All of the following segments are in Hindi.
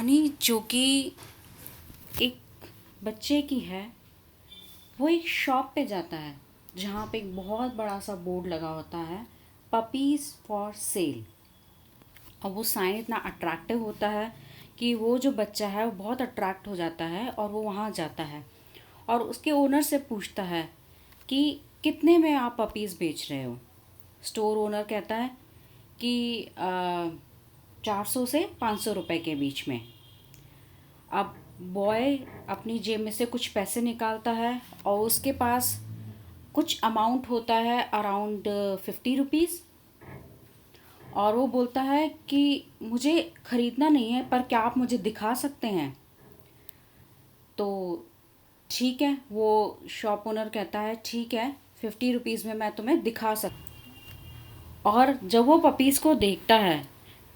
कहानी जो कि एक बच्चे की है। वो एक शॉप पे जाता है जहाँ पे एक बहुत बड़ा सा बोर्ड लगा होता है, पपीज़ फॉर सेल। और वो साइन इतना अट्रैक्टिव होता है कि वो जो बच्चा है वो बहुत अट्रैक्ट हो जाता है और वो वहाँ जाता है और उसके ओनर से पूछता है कि कितने में आप पपीज़ बेच रहे हो। स्टोर ओनर कहता है कि 400 से 500 रुपए के बीच में। अब बॉय अपनी जेब में से कुछ पैसे निकालता है और उसके पास कुछ अमाउंट होता है अराउंड 50 रुपीज़। और वो बोलता है कि मुझे ख़रीदना नहीं है, पर क्या आप मुझे दिखा सकते हैं। तो ठीक है, वो शॉप ओनर कहता है ठीक है, 50 रुपीज़ में मैं तुम्हें दिखा सकता। और जब वो पपीज़ को देखता है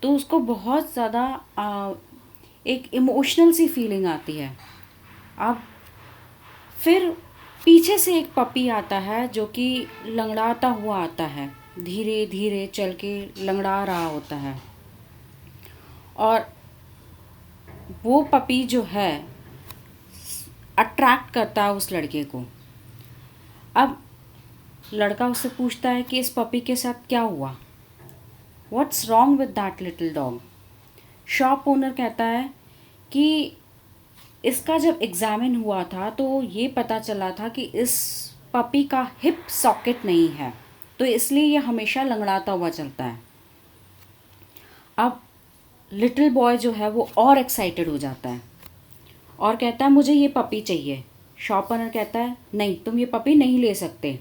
तो उसको बहुत ज़्यादा एक इमोशनल सी फीलिंग आती है। अब फिर पीछे से एक पपी आता है जो कि लंगड़ाता हुआ आता है, धीरे धीरे चल के लंगड़ा रहा होता है। और वो पपी जो है अट्रैक्ट करता है उस लड़के को। अब लड़का उससे पूछता है कि इस पपी के साथ क्या हुआ, what's wrong with that little dog. Shop owner कहता है कि इसका जब एग्ज़ामिन हुआ था तो ये पता चला था कि इस पपी का हिप सॉकेट नहीं है, तो इसलिए ये हमेशा लंगड़ाता हुआ चलता है। अब लिटिल बॉय जो है वो और एक्साइटेड हो जाता है और कहता है मुझे ये पपी चाहिए। शॉप ओनर कहता है नहीं, तुम ये पपी नहीं ले सकते।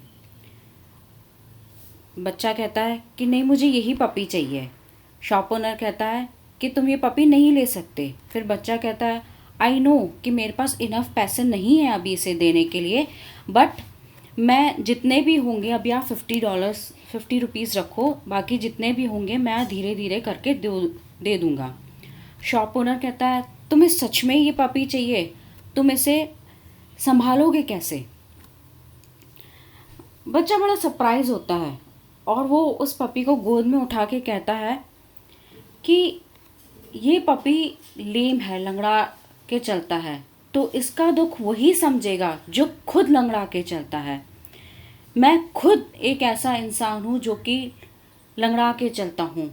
बच्चा कहता है कि नहीं, मुझे यही पपी चाहिए। शॉप ओनर कहता है कि तुम ये पपी नहीं ले सकते। फिर बच्चा कहता है आई नो कि मेरे पास इनफ पैसे नहीं है अभी इसे देने के लिए, बट मैं जितने भी होंगे, अभी आप $50 रखो, बाकी जितने भी होंगे मैं धीरे धीरे करके दे दूँगा। शॉप ओनर कहता है तुम्हें सच में ये पपी चाहिए, तुम इसे संभालोगे कैसे। बच्चा बड़ा सरप्राइज़ होता है और वो उस पपी को गोद में उठा के कहता है कि ये पपी लेम है, लंगड़ा के चलता है, तो इसका दुख वही समझेगा जो खुद लंगड़ा के चलता है। मैं खुद एक ऐसा इंसान हूँ जो कि लंगड़ा के चलता हूँ।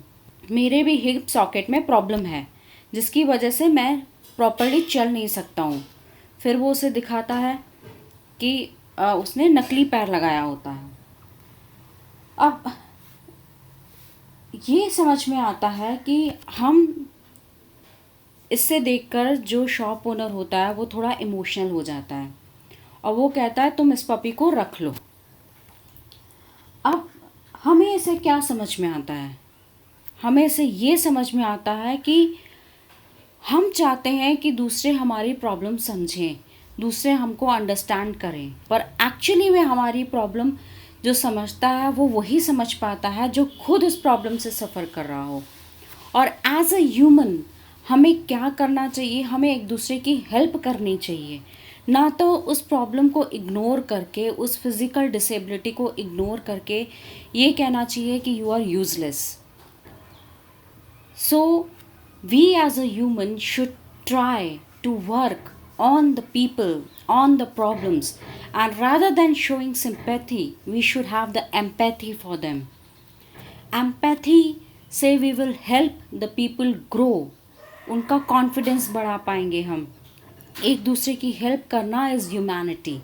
मेरे भी हिप सॉकेट में प्रॉब्लम है जिसकी वजह से मैं प्रॉपरली चल नहीं सकता हूँ। फिर वो उसे दिखाता है कि उसने नकली पैर लगाया होता है। अब ये समझ में आता है कि हम इससे देखकर जो शॉप ओनर होता है वो थोड़ा इमोशनल हो जाता है और वो कहता है तुम इस पपी को रख लो। अब हमें इसे क्या समझ में आता है, हमें इसे ये समझ में आता है कि हम चाहते हैं कि दूसरे हमारी प्रॉब्लम समझें, दूसरे हमको अंडरस्टैंड करें, पर एक्चुअली में हमारी प्रॉब्लम जो समझता है वो वही समझ पाता है जो खुद उस प्रॉब्लम से सफ़र कर रहा हो। और एज अ ह्यूमन हमें क्या करना चाहिए, हमें एक दूसरे की हेल्प करनी चाहिए, ना तो उस प्रॉब्लम को इग्नोर करके, उस फिज़िकल डिसेबिलिटी को इग्नोर करके ये कहना चाहिए कि you are useless. So, we as a human should try to work on the people, on the problems, and rather than showing sympathy, we should have the empathy for them. Empathy से we will help the people grow. उनका कॉन्फिडेंस बढ़ा पाएंगे हम। एक दूसरे की हेल्प करना इज़ ह्यूमैनिटी।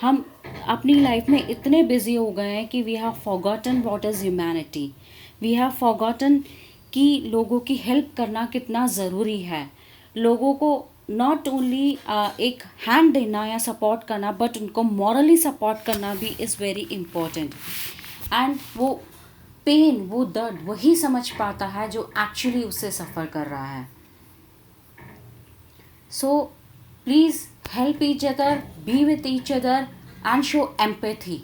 हम अपनी लाइफ में इतने बिजी हो गए हैं कि we have forgotten what is humanity. We have forgotten कि लोगों की हेल्प करना कितना ज़रूरी है। लोगों को नॉट ओनली एक हैंड देना या सपोर्ट करना, बट उनको मॉरली सपोर्ट करना भी इज़ वेरी इम्पोर्टेंट। एंड वो पेन, वो दर्द वही समझ पाता है जो एक्चुअली उससे सफ़र कर रहा है। So please help each other, be with each other and show empathy.